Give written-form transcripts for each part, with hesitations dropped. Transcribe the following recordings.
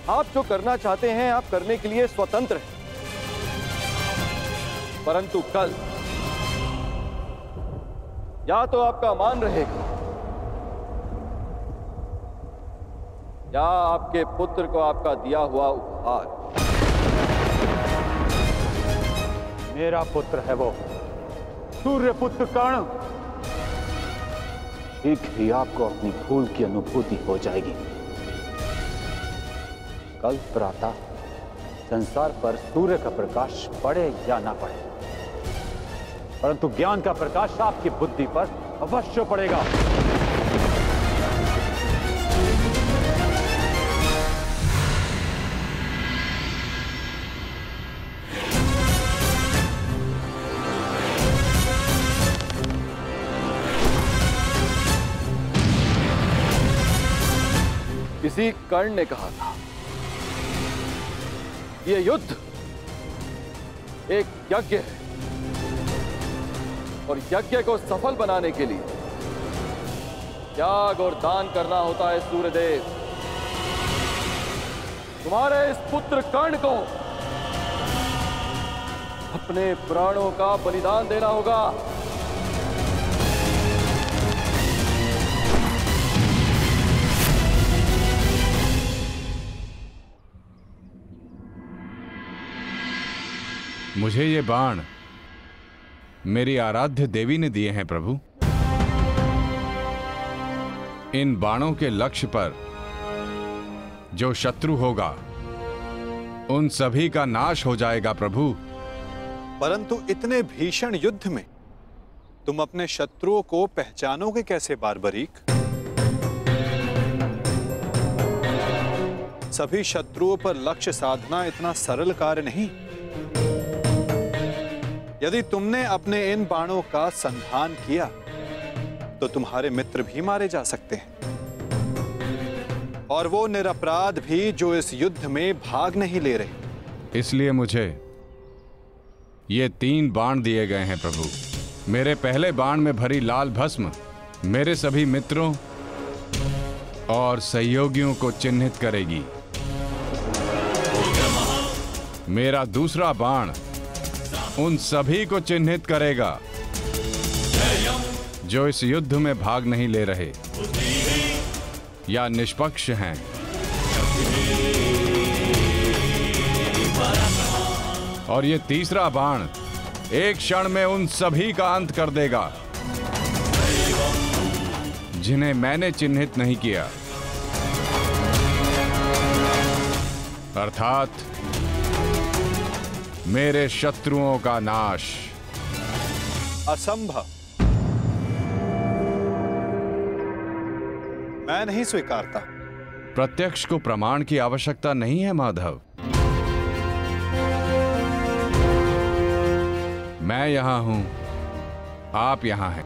आप जो करना चाहते हैं आप करने के लिए स्वतंत्र हैं, परंतु कल या तो आपका मान रहेगा या आपके पुत्र को आपका दिया हुआ उपहार। मेरा पुत्र है वो, सूर्यपुत्र कर्ण। शीघ्र ही आपको अपनी भूल की अनुभूति हो जाएगी। कल प्रातः संसार पर सूर्य का प्रकाश पड़े या ना पड़े, परंतु ज्ञान का प्रकाश आपकी बुद्धि पर अवश्य पड़ेगा। किसी कर्ण ने कहा था ये युद्ध एक यज्ञ है और यज्ञ को सफल बनाने के लिए त्याग और दान करना होता है। सूर्यदेव, तुम्हारे इस पुत्र कर्ण को अपने प्राणों का बलिदान देना होगा। मुझे ये बाण मेरी आराध्य देवी ने दिए हैं प्रभु। इन बाणों के लक्ष्य पर जो शत्रु होगा उन सभी का नाश हो जाएगा प्रभु। परंतु इतने भीषण युद्ध में तुम अपने शत्रुओं को पहचानोगे कैसे बार्बरीक? सभी शत्रुओं पर लक्ष्य साधना इतना सरल कार्य नहीं। यदि तुमने अपने इन बाणों का संधान किया तो तुम्हारे मित्र भी मारे जा सकते हैं, और वो निरपराध भी जो इस युद्ध में भाग नहीं ले रहे। इसलिए मुझे ये 3 बाण दिए गए हैं प्रभु। मेरे पहले बाण में भरी लाल भस्म मेरे सभी मित्रों और सहयोगियों को चिन्हित करेगी। मेरा दूसरा बाण उन सभी को चिन्हित करेगा जो इस युद्ध में भाग नहीं ले रहे या निष्पक्ष हैं। और ये तीसरा बाण एक क्षण में उन सभी का अंत कर देगा जिन्हें मैंने चिन्हित नहीं किया, अर्थात मेरे शत्रुओं का नाश। असंभव, मैं नहीं स्वीकारता। प्रत्यक्ष को प्रमाण की आवश्यकता नहीं है माधव। मैं यहां हूं, आप यहां हैं,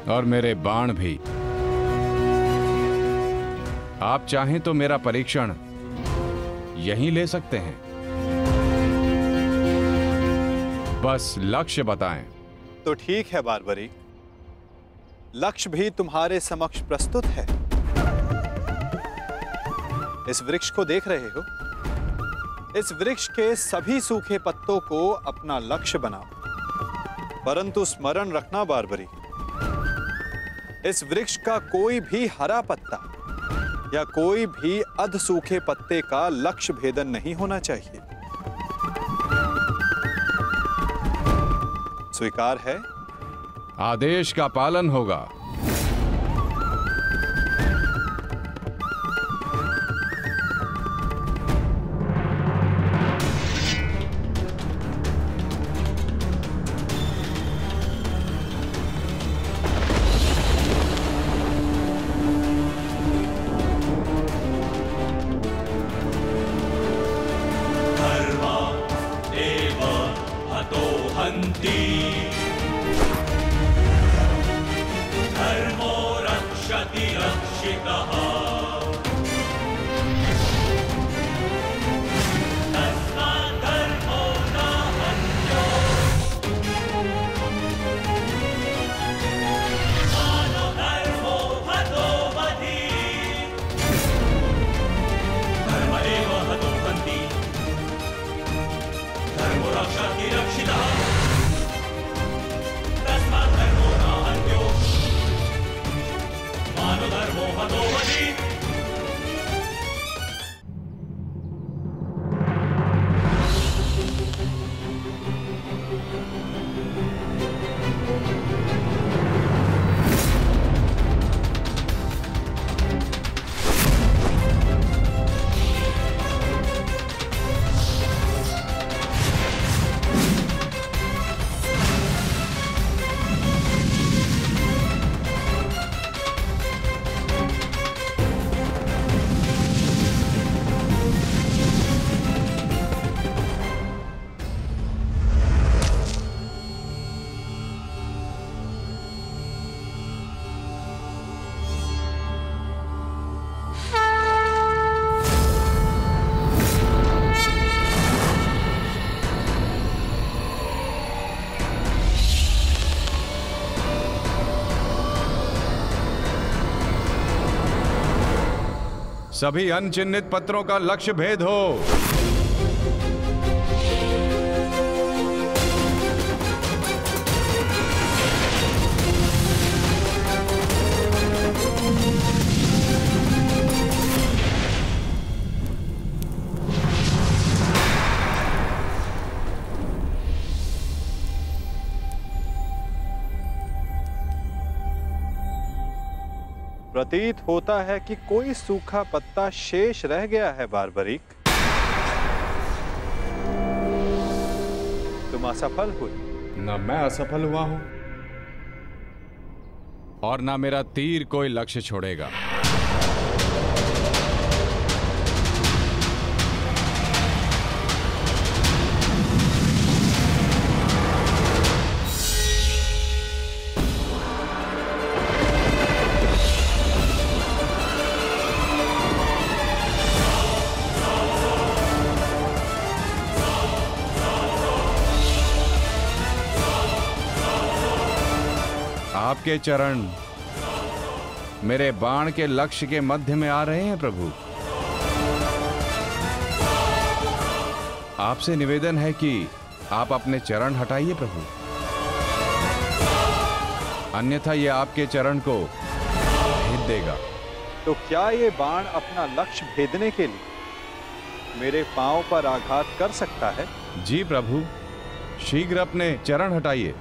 और मेरे बाण भी। आप चाहें तो मेरा परीक्षण यहीं ले सकते हैं, बस लक्ष्य बताएं। तो ठीक है बार्बरी, लक्ष्य भी तुम्हारे समक्ष प्रस्तुत है। इस वृक्ष को देख रहे हो? इस वृक्ष के सभी सूखे पत्तों को अपना लक्ष्य बनाओ, परंतु स्मरण रखना बार्बरी, इस वृक्ष का कोई भी हरा पत्ता या कोई भी अध सूखे पत्ते का लक्ष्य भेदन नहीं होना चाहिए। स्वीकार है? आदेश का पालन होगा। सभी अनचिन्हित पत्रों का लक्ष्य भेद हो। प्रतीत होता है कि कोई सूखा पत्ता शेष रह गया है बारबरीक। तुम असफल हुए। न मैं असफल हुआ हूं और ना मेरा तीर कोई लक्ष्य छोड़ेगा। आपके चरण मेरे बाण के लक्ष्य के मध्य में आ रहे हैं प्रभु। आपसे निवेदन है कि आप अपने चरण हटाइए प्रभु, अन्यथा यह आपके चरण को भेद देगा। तो क्या ये बाण अपना लक्ष्य भेदने के लिए मेरे पांव पर आघात कर सकता है? जी प्रभु, शीघ्र अपने चरण हटाइए।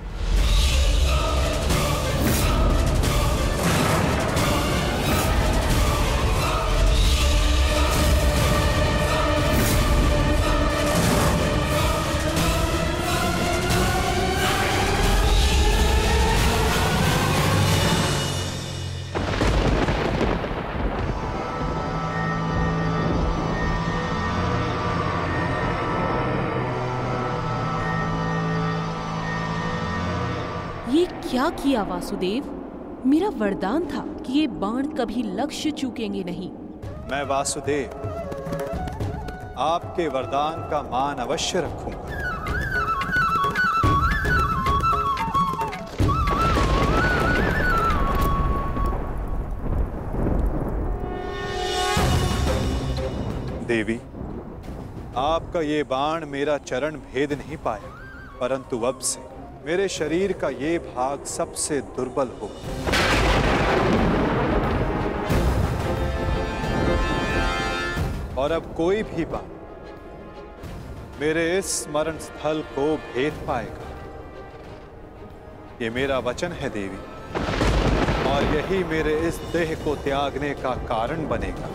ये क्या किया वासुदेव? मेरा वरदान था कि ये बाण कभी लक्ष्य चूकेंगे नहीं। मैं वासुदेव आपके वरदान का मान अवश्य रखूंगा। देवी, आपका ये बाण मेरा चरण भेद नहीं पाया, परंतु अब से मेरे शरीर का ये भाग सबसे दुर्बल होगा। और अब कोई भी बाण मेरे इस स्मरण स्थल को भेद पाएगा। ये मेरा वचन है देवी, और यही मेरे इस देह को त्यागने का कारण बनेगा।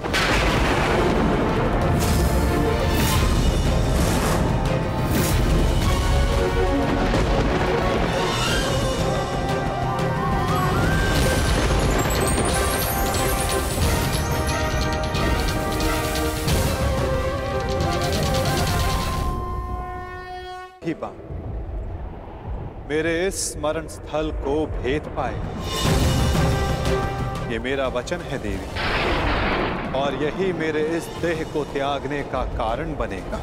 ही बाण मेरे इस स्मरण स्थल को भेद पाएगा। ये मेरा वचन है देवी, और यही मेरे इस देह को त्यागने का कारण बनेगा।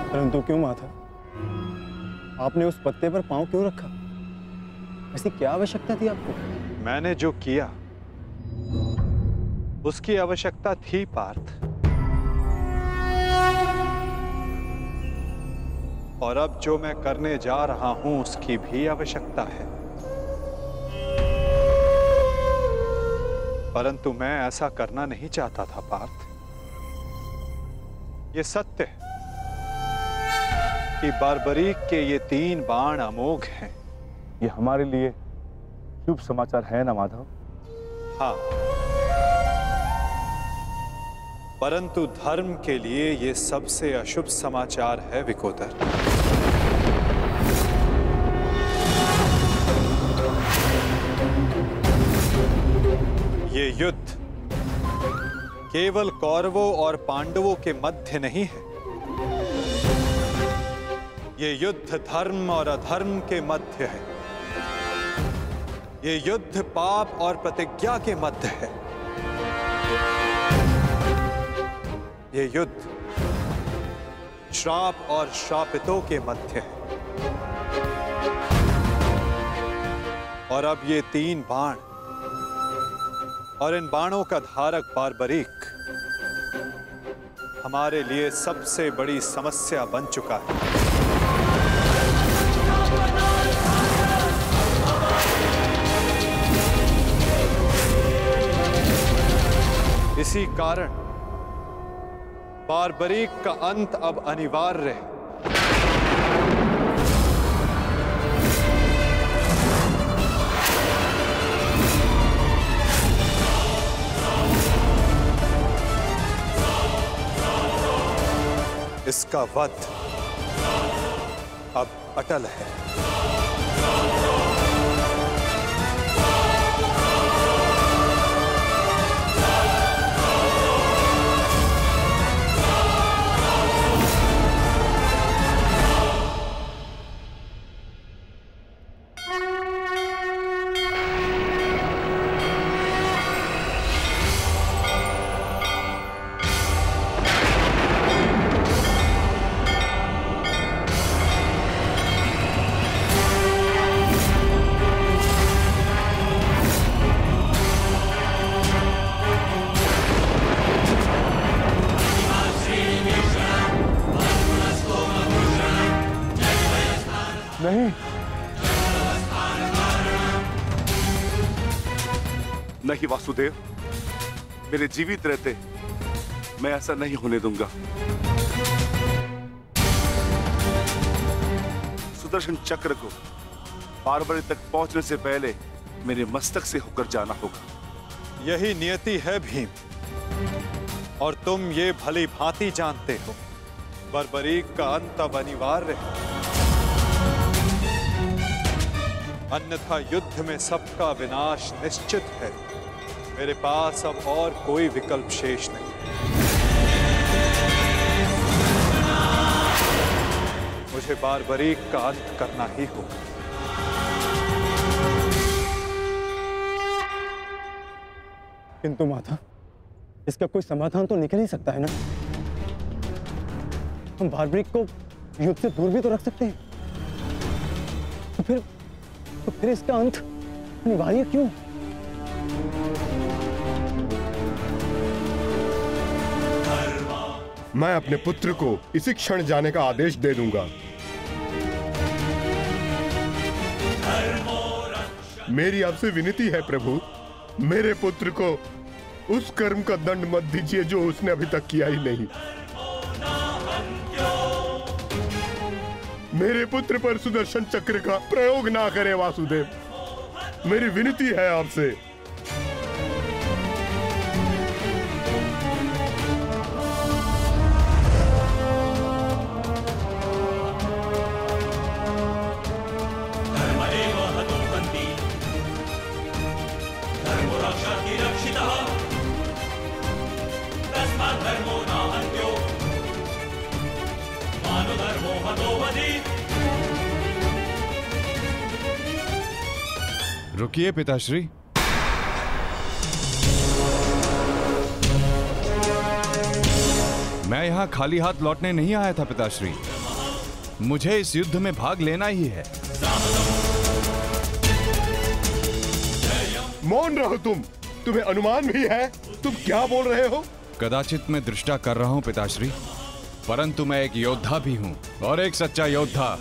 परंतु क्यों माता, आपने उस पत्ते पर पांव क्यों रखा? ऐसी क्या आवश्यकता थी आपको? मैंने जो किया उसकी आवश्यकता थी पार्थ, और अब जो मैं करने जा रहा हूं उसकी भी आवश्यकता है। परंतु मैं ऐसा करना नहीं चाहता था पार्थ। ये सत्य है कि बारबरीक के ये 3 बाण अमोघ हैं। ये हमारे लिए शुभ समाचार है ना माधव? हाँ, परंतु धर्म के लिए ये सबसे अशुभ समाचार है विकोदर। ये युद्ध केवल कौरवों और पांडवों के मध्य नहीं है। ये युद्ध धर्म और अधर्म के मध्य है। ये युद्ध पाप और प्रतिज्ञा के मध्य है। ये युद्ध श्राप और श्रापितों के मध्य है, और अब ये 3 बाण और इन बाणों का धारक बारबरीक हमारे लिए सबसे बड़ी समस्या बन चुका है। इसी कारण बारबरीक का अंत अब अनिवार्य है। इसका वध अब अटल है। नहीं, नहीं वासुदेव, मेरे जीवित रहते मैं ऐसा नहीं होने दूंगा। सुदर्शन चक्र को बारबरी तक पहुंचने से पहले मेरे मस्तक से होकर जाना होगा। यही नियति है भीम, और तुम ये भली भांति जानते हो। बारबरीक का अंत अब अनिवार्य है, अन्यथा युद्ध में सबका विनाश निश्चित है। मेरे पास अब और कोई विकल्प शेष नहीं। मुझे बारबरीक का अंत करना ही होगा। किंतु माता, इसका कोई समाधान तो निकल ही सकता है ना। हम बारबरीक को युद्ध से दूर भी तो रख सकते हैं। तो फिर इसका अंत अनिवार्य क्यों? मैं अपने पुत्र को इसी क्षण जाने का आदेश दे दूंगा। मेरी आपसे विनती है प्रभु, मेरे पुत्र को उस कर्म का दंड मत दीजिए जो उसने अभी तक किया ही नहीं। मेरे पुत्र पर सुदर्शन चक्र का प्रयोग ना करे वासुदेव, मेरी विनती है आपसे। रुकिए पिताश्री। मैं यहां खाली हाथ लौटने नहीं आया था पिताश्री, मुझे इस युद्ध में भाग लेना ही है। मौन रहो तुम, तुम्हें अनुमान भी है तुम क्या बोल रहे हो? कदाचित मैं दृष्टा कर रहा हूं पिताश्री, परंतु मैं एक योद्धा भी हूं, और एक सच्चा योद्धा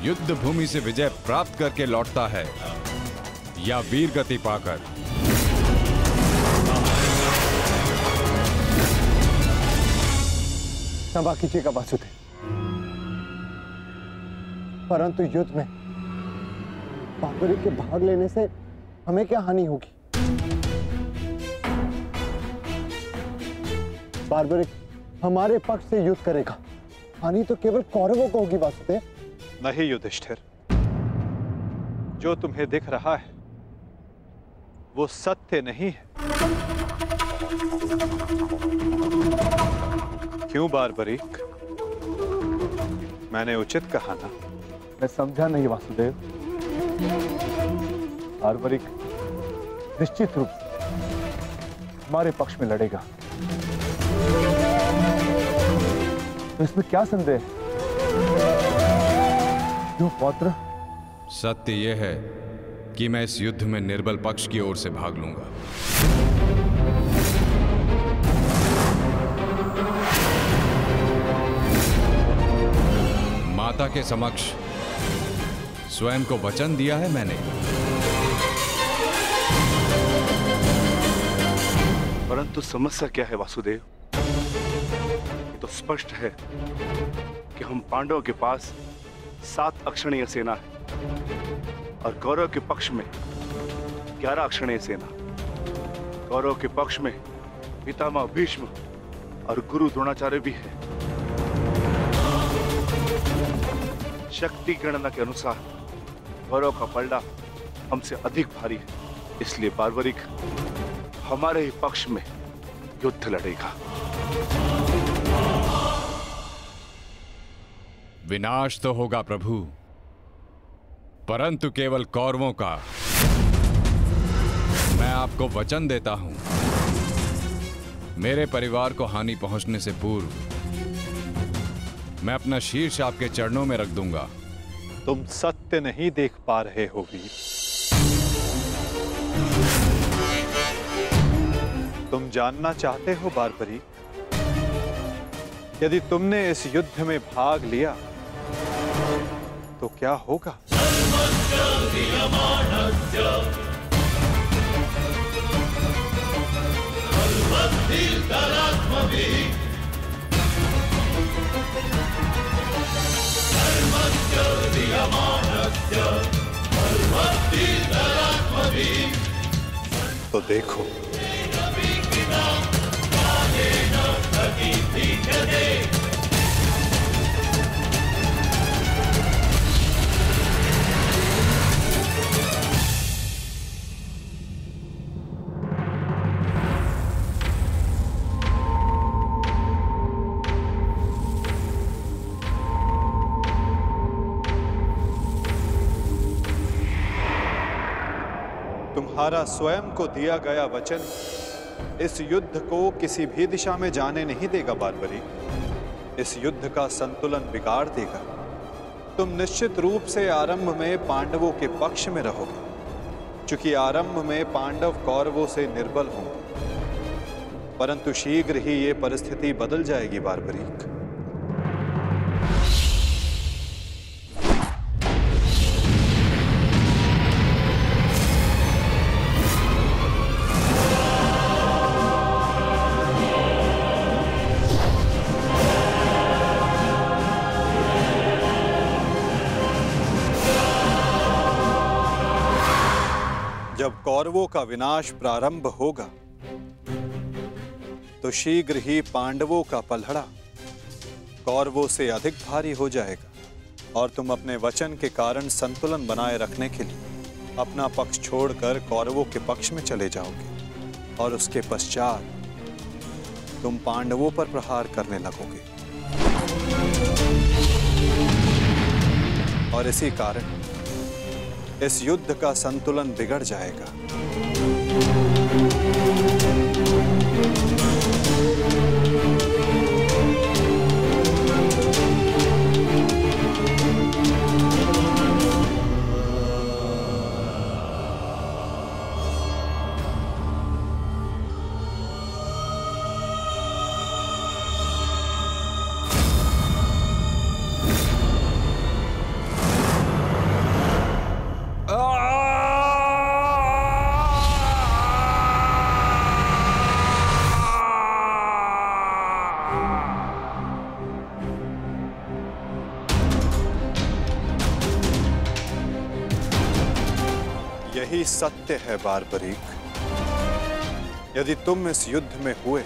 युद्ध भूमि से विजय प्राप्त करके लौटता है या वीर गति पाकर। क्षमा कीजिएगा वासुदेव, परंतु युद्ध में बारबरीक के भाग लेने से हमें क्या हानि होगी? बारबरीक हमारे पक्ष से युद्ध करेगा, हानि तो केवल कौरवों को होगी वासुदेव। नहीं युधिष्ठिर, जो तुम्हें दिख रहा है वो सत्य नहीं है। क्यों बारबरीक, मैंने उचित कहा ना? मैं समझा नहीं वासुदेव। बारबरीक निश्चित रूप से हमारे पक्ष में लड़ेगा, तो इसमें क्या संदेह है? क्यों पौत्र? सत्य यह है कि मैं इस युद्ध में निर्बल पक्ष की ओर से भाग लूंगा। माता के समक्ष स्वयं को वचन दिया है मैंने। परंतु समस्या क्या है वासुदेव? ये तो स्पष्ट है कि हम पांडवों के पास 7 अक्षणीय सेना है और कौरव के पक्ष में 11 अक्षणीय सेना। कौरव के पक्ष में पितामह भीष्म और गुरु द्रोणाचार्य भी है। शक्ति गणना के अनुसार कौरव का पलड़ा हमसे अधिक भारी है, इसलिए बार्बरिक हमारे ही पक्ष में युद्ध लड़ेगा। विनाश तो होगा प्रभु, परंतु केवल कौरवों का। मैं आपको वचन देता हूं, मेरे परिवार को हानि पहुंचने से पूर्व मैं अपना शीर्ष आपके चरणों में रख दूंगा। तुम सत्य नहीं देख पा रहे हो वीर। तुम जानना चाहते हो बार्बरिक, यदि तुमने इस युद्ध में भाग लिया तो क्या होगा? तो देखो, तुम्हारा स्वयं को दिया गया वचन इस युद्ध को किसी भी दिशा में जाने नहीं देगा बार्बरिक। इस युद्ध का संतुलन बिगाड़ देगा। तुम निश्चित रूप से आरंभ में पांडवों के पक्ष में रहोगे, क्योंकि आरंभ में पांडव कौरवों से निर्बल होंगे, परंतु शीघ्र ही ये परिस्थिति बदल जाएगी बार्बरिक। जब कौरवों का विनाश प्रारंभ होगा तो शीघ्र ही पांडवों का पलड़ा कौरवों से अधिक भारी हो जाएगा और तुम अपने वचन के कारण संतुलन बनाए रखने के लिए अपना पक्ष छोड़कर कौरवों के पक्ष में चले जाओगे और उसके पश्चात तुम पांडवों पर प्रहार करने लगोगे। और इसी कारण इस युद्ध का संतुलन बिगड़ जाएगा। यही सत्य है बार्बरिक। यदि तुम इस युद्ध में हुए